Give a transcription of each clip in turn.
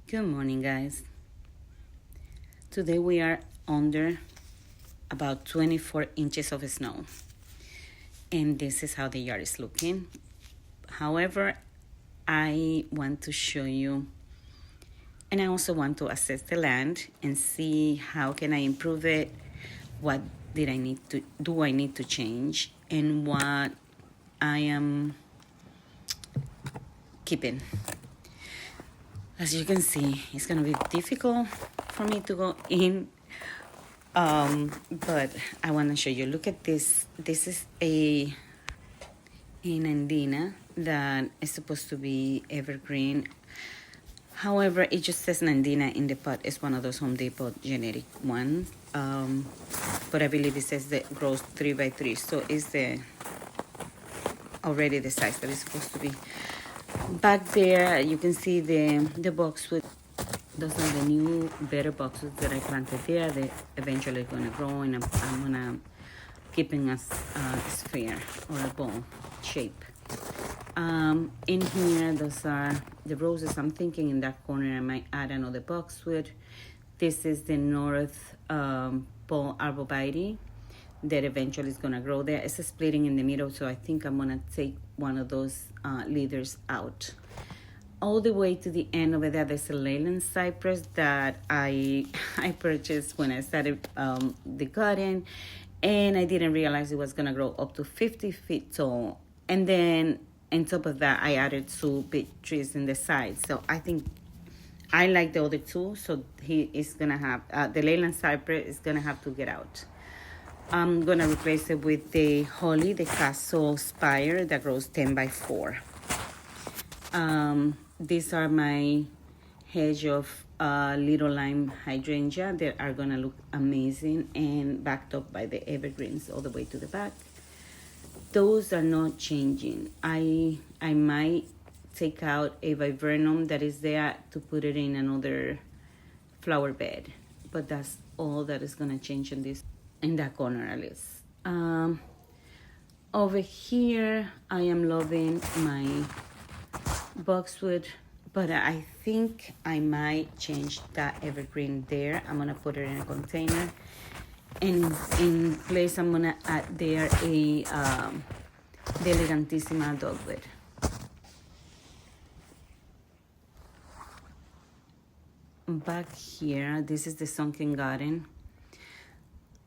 Good morning, guys. Today we are under about 24 inches of snow, and this is how the yard is looking. However, I want to show you, and I also want to assess the land and see how can I improve it, what do I need to change, and what I am keeping. As you can see, it's gonna be difficult for me to go in, but I want to show you. Look at this. This is an andina that is supposed to be evergreen. However, it just says Nandina in the pot. It's one of those Home Depot generic ones. But I believe it says that grows 3x3. So it's already the size that it's supposed to be. Back there, you can see the boxwood. Those are the new, better boxwoods that I planted there. They're eventually going to grow, and I'm going to keep in a sphere or a ball shape. In here, those are the roses. I'm thinking in that corner I might add another boxwood. This is the North Pole Arborvitae that eventually is going to grow there. It's splitting in the middle, so I think I'm going to take one of those leaders out. All the way to the end over there, there's a Leyland cypress that I purchased when I started the garden, and I didn't realize it was going to grow up to 50 feet tall. And then on top of that, I added 2 big trees in the side. So I think I like the other 2, so he is going to have, the Leyland cypress is going to have to get out. I'm going to replace it with the holly, the castle spire that grows 10x4. These are my hedge of little lime hydrangea that are going to look amazing and backed up by the evergreens all the way to the back. Those are not changing. I might take out a viburnum that is there to put it in another flower bed, but that's all that is going to change in that corner at least. Over here, I am loving my boxwood, but I think I might change that evergreen there. I'm gonna put it in a container, and in place I'm gonna add there a the elegantissima dogwood. Back here, this is the sunken garden.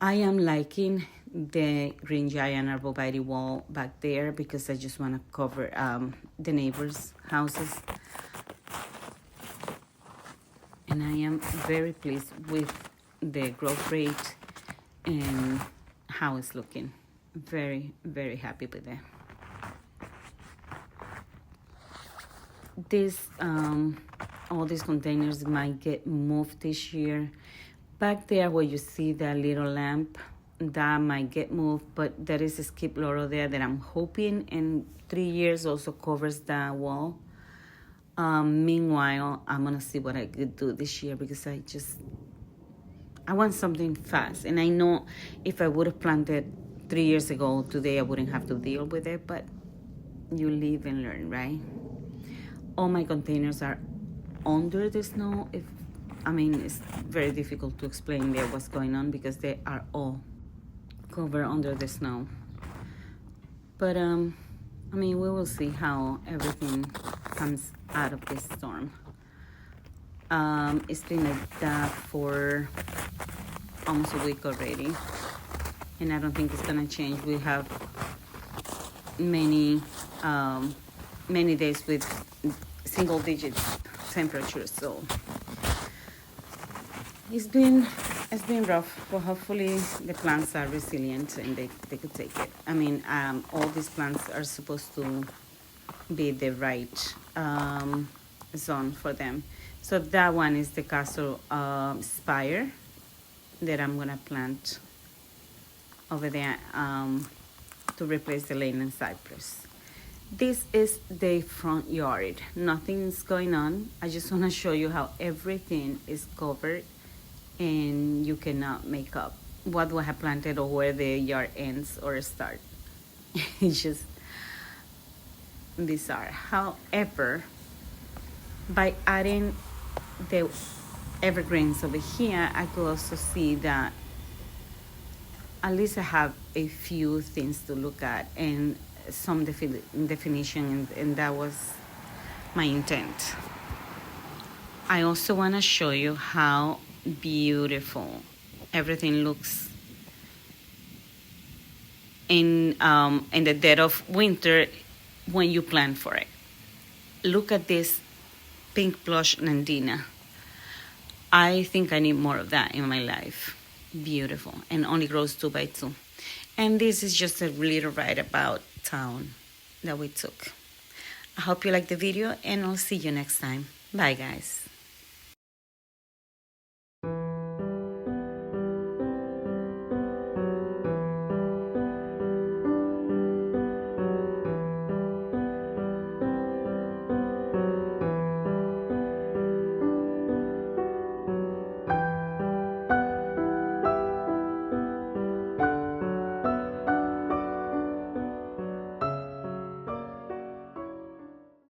I am liking the green giant arborvitae wall back there because I just want to cover the neighbors' houses. And I am very pleased with the growth rate and how it's looking. Very, very happy with that. All these containers might get moved this year. Back there where you see that little lamp, that might get moved, but there is a skip laurel there that I'm hoping in 3 years also covers that wall. Meanwhile, I'm gonna see what I could do this year because I want something fast. And I know if I would have planted 3 years ago, today I wouldn't have to deal with it, but you live and learn, right? All my containers are under the snow. It's very difficult to explain there what's going on because they are all covered under the snow. But we will see how everything comes out of this storm. It's been like that for almost a week already, and I don't think it's gonna change. We have many days with single-digit temperatures, so it's been rough, but hopefully the plants are resilient and they could take it. All these plants are supposed to be the right zone for them. So that one is the castle spire that I'm gonna plant over there to replace the Leyland cypress. This is the front yard. Nothing's going on. I just want to show you how everything is covered and you cannot make up what we have planted or where the yard ends or starts. It's just bizarre. However, by adding the evergreens over here, I could also see that at least I have a few things to look at and some definition, and that was my intent. I also want to show you how beautiful everything looks in the dead of winter when you plan for it. Look at this pink blush Nandina. I think I need more of that in my life. Beautiful, and only grows 2 by 2. And this is just a little ride about town that we took. I hope you liked the video, and I'll see you next time. Bye, guys.